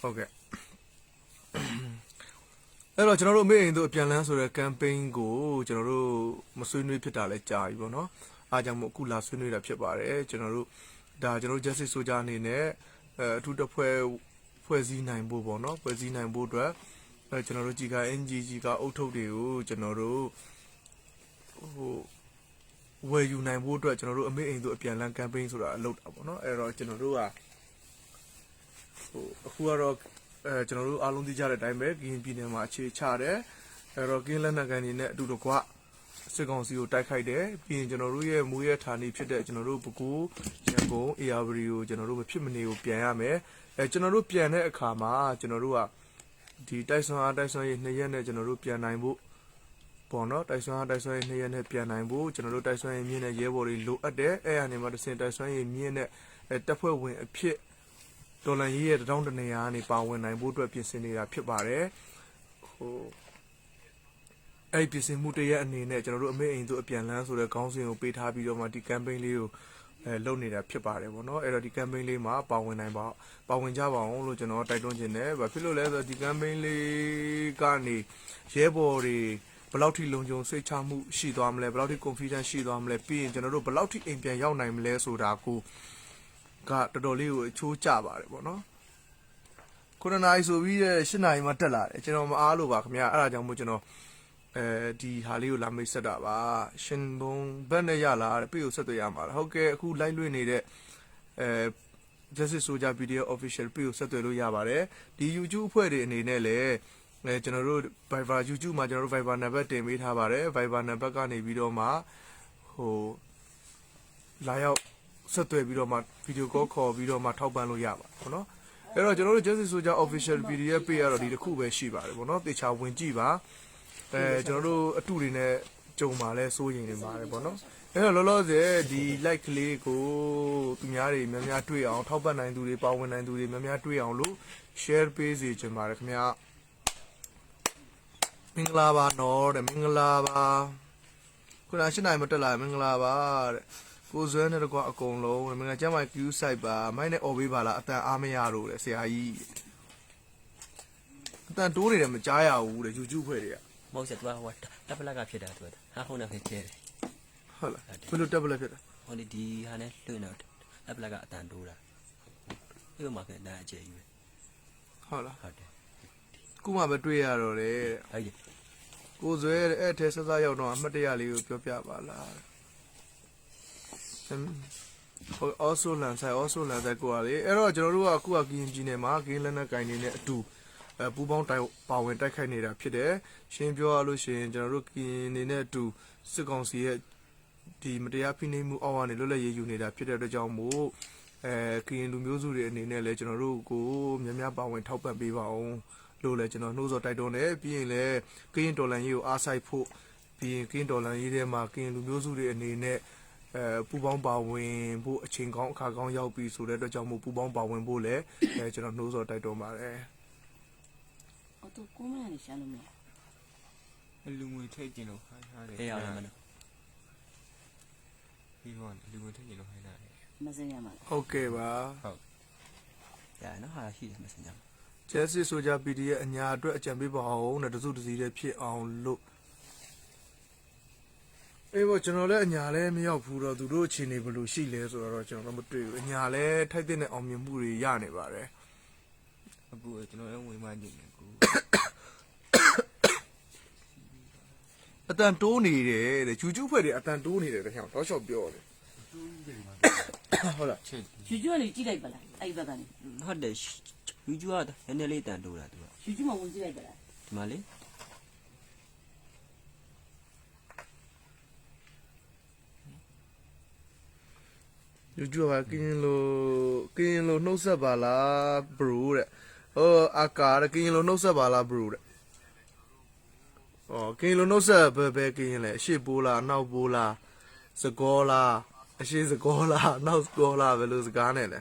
ဟုတ်ကဲ့အဲ့တော့ကျွန်တော်တို့မေ့ရင်တို့အပြန်လန်းဆိုတဲ့ campaign ကိုကျွန်တော်တို့မဆွေးနွေးဖြစ်တာလဲကြာပြီပေါ့နော်အားကြောင့်မို့အခုလာဆွေးနွေးတာဖြစ်ပါတယ်ကျွန်တော်တို့ဒါကျွန်တော်တို့ justice soldier အနေနဲ့အထူးတစ်ဖွဲ့စည်းနိုင်ဖို့ပေါ့နော်ဖွဲ့စည်းနိုင်ဖို့အတွက်ကျွန်တော်တို့ကြီးက NGG ကအုပ်ထုပ်တွေကိုကျွန်တော်တို့ဟိုဝယ်ယူနိုင်ဖို့အတွက်ကျွန်တော်တို့အမေ့အိမ်တို့အပြန်လန်း campaign ဆိုတာအလုပ်တာပေါ့နော်အဲ့တော့ကျွန်တော်တို့ကအခုကတော့ကျွန်တော်တို့အားလုံးသိကြတဲ့အတိုင်းပဲကရင်ပြည်နယ်မှာအခြေချတယ်အဲ့တော့ကင်းလက်နက်ကန်တွေနဲ့အတူတကွစစ်ကောင်စီကိုတိုက်ခိုက်တယ်ပြီးရင်ကျွန်တော်တို့ရဲ့မူရဲ့ဌာနေဖြစ်တဲ့ကျွန်တော်တို့ပဲခူးရန်ကုန် ARV ကိုကျွန်တော်တို့မဖြစ်မနေကိုပြန်ရမယ်ကျွန်တော်တို့ပြန်တဲ့အခါမှာကျွန်တော်တို့ကဒီတိုက်ဆွမ်းအားတိုက်ဆွမ်းရေး2ရက်နဲ့ကျွန်တော်တို့ပြန်နိုင်ဖို့ပေါ့နော်တိုက်ဆွမ်းအားတိုက်ဆွမ်းရေး2ရက်နဲ့ပြန်နိုင်ဖို့ကျွန်တော်တို့တိုက်ဆွမ်းရေးမြင့်တဲ့ရဲဘော်တွေလိုအပ်တယ်အဲ့အနေမှာတစ်စင်တိုက်ဆွမ်းရေးမြင့်တဲ့တပ်ဖွဲ့ဝင်အဖြစ်ဒေါ်လာရေးရဲ့တောင်းတနေရာကနေပါဝင်နိုင်ဖို့အတွက်ပြင်ဆင်နေတာဖြစ်ပါတယ်အဲ့ပြင်ဆင်မှုတရက်အနေနဲ့ကျွန်တော်တို့အမေအိမ်တို့အပြန်လန်းဆိုတဲ့ခေါင်းစဉ်ကိုပေးထားပြီးတော့မှဒီ campaign လေးကိုလုပ်နေတာဖြစ်ပါတယ်ပေါ့နော်အဲ့တော့ဒီ campaign လေးမှာပါဝင်ကြပါအောင်လို့ကျွန်တော်တိုက်တွန်းခြင်းနဲ့ဘာဖြစ်လို့လဲဆိုတော့ဒီ campaign လေးကနေရဲဘော်တွေဘယ်လောက်ထိလုံခြုံစိတ်ချမှုရှိသွားမလဲဘယ်လောက်ထိ confidence ရှိသွားမလဲပြီးရင်ကျွန်တော်တို့ဘယ်လောက်ထိအိမ်ပြန်ရောက်နိုင်မလဲဆိုတာကိုကတော်တော်လေးကိုအချိုးကျပါတယ်ပေါ့နော်9နာရီဆိုပြီး10နာရီမှတက်လာတယ်ကျွန်တော်မအားလို့ပါခင်ဗျာအဲ့ဒါကြောင့်မို့ကျွန်တော်ဒီဟာလေးကိုလာမိတ်ဆက်တာပါရှင်ဘုံဘက်နဲ့ရလာတဲ့ပြေကိုဆက်သွယ်ရမှာဟုတ်ကဲ့အခု live လွှင့်နေတဲ့Justice Soldier PDF Official ပြေကိုဆက်သွယ်လို့ရပါတယ်ဒီ YouTube အဖွဲ့တွေအနေနဲ့လည်းကျွန်တော်တို့ Viber YouTube မှာကျွန်တော်တို့ Viber နံပါတ်တင်ပေးထားပါတယ် Viber နံပါတ်ကနေပြီးတော့မှလာရောက်ဆက်သွယ်ပြီးတော့မှ video call ခေါ်ပြီးတော့မှထောက်ပံ့လို့ရပါတယ်ပေါ့နော်အဲ့တော့ကျွန်တော်တို့ Justice Soldier Official PDF ပြေကတော့ဒီတစ်ခုပဲရှိပါတယ်ပေါ့နော်တေချာဝင်ကြည့်ပါကျွန်တော်တို့အတူတွေနဲ့ကြုံပါလဲစိုးရင်နေပါတယ်ပေါ့နော်အဲ့တော့လောလောဆယ်ဒီ like ကလေးကိုသူများတွေများများတွေ့အောင်ထောက်ပံ့နိုင်သူတွေပါဝင်နိုင်သူတွေများများတွေ့အောင်လို့ share ပေးစေချင်ပါတယ်ခင်ဗျာမင်္ဂလာပါနော်တဲ့မင်္ဂလာပါခုန8နိုင်မတက်လာမင်္ဂလာပါတဲ့ကိုဇွဲနဲ့တကွာအကုန်လုံးမင်္ဂလာကျမ်းမာ queue site ပါမိုင်းနဲ့អော်ပေးပါလားအတန်အားမရတော့တဲ့ဆရာကြီးအတန်တိုးနေတယ်မကြားရဘူးတဲ့ YouTube ဖွဲ့တွေကမဟုတ်စက်သူကဟိုတပ်ပလက်ကဖြစ်တာသူကဟာခုနကဖြစ်တယ်ဟုတ်လားဘယ်လိုတပ်ပလက်ဖြစ်တာဟိုဒီဟာနဲ့လွှင့်တော့တပ်ပလက်ကအတန်တိုးတာဒီမှာကနာအကျယ်ကြီးပဲဟုတ်လားဟုတ်တယ်ခုမှပဲတွေ့ရတော့တယ်ဟုတ်ကဲ့ကိုဇွဲအဲ့ထဲဆက်စားရောက်တော့အမှတ်တရလေးကိုပြောပြပါလားဟို also လန်ဆိုင်ကိုကလေအဲ့တော့ကျွန်တော်တို့ကအခုကကရင်ပြည်နယ်မှာကင်းလက်နက်ကင်နေတဲ့အတူပူပေါင်းပါဝင်တိုက်ခိုက်နေတာဖြစ်တယ်ရှင်းပြောရလို့ရှိရင်ကျွန်တော်တို့ကရင်နေတဲ့အတူစစ်ကောင်စီရဲ့ဒီမတရားဖိနှိပ်မှုအောက်ကနေလွတ်လပ်ရေးယူနေတာဖြစ်တဲ့အတွက်ကြောင့်မို့ကရင်လူမျိုးစုတွေအနေနဲ့လည်းကျွန်တော်တို့ကိုများများပါဝင်ထောက်ပံ့ပေးပါအောင်လို့လည်းကျွန်တော်နှိုးဆော်တိုက်တွန်းတယ်ပြီးရင်လည်းကရင်ဒေါ်လာရေးကိုအားစိုက်ဖို့ပြီးရင်ကရင်ဒေါ်လာရေးထဲမှာကရင်လူမျိုးစုတွေအနေနဲ့ပူပေါင်းပါဝင်ဖို့အချိန်ကောင်းအခါကောင်းရောက်ပြီဆိုတဲ့အတွက်ကြောင့်မို့ပူပေါင်းပါဝင်ဖို့လည်းကျွန်တော်နှိုးဆော်တိုက်တွန်းပါတယ်都公安的线路没？လူငွေထည့်ကျင်လို့ခိုင်းထားတယ်အေးရတယ်မနော်ပြီးတော့လူငွေထည့်ကျင်လို့ခိုင်းထားတယ်没这样嘛？ဟုတ်ကဲ့ပါဟုတ်ရနော်ဟာရှိတယ်မစင်ကြ Justice Soldier PDF အညာအတွက်အကြံပေးပါအောင်နဲ့တစုတစည်းလေးဖြစ်အောင်လို့အေးပေါ့ကျွန်တော်လည်းအညာလည်းမရောက်ဘူးတော့သူတို့အခြေအနေဘယ်လိုရှိလဲဆိုတော့ကျွန်တော်မတွေ့ဘူးအညာလည်းထိုက်တဲ့အောင်မြင်မှုတွေရနေပါတယ်အခုကျွန်တော်လည်းဝင်မှနေတယ်ကိုအတန်တိုးနေတယ်တဲ့ဂျူဂျူဖွဲ့တွေအတန်တိုးနေတယ်တဲ့ဟောင်းတော့ချော့ပြောတယ်ဟုတ်လား徐主任你记得不啦？哎，不干的。ဟုတ်တယ်ယူကျူကနည်းနည်းလေးတန်တိုးတာသူက徐主任我记得不啦？ဒီမှာလေဂျူဂျူကကင်းလို့နှုတ်ဆက်ပါလား bro တဲ့ဟိုအာကာကင်းလို့နှုတ်ဆက်ပါလား bro တဲ့ကင်းလို့နှုတ်ဆက်ဘယ်ကင်းလဲအရှိပိုးလားအနောက်ပိုးလားစကောလားအရှိစကောလားအနောက်စကောလားဘယ်လိုစကားနဲ့လဲ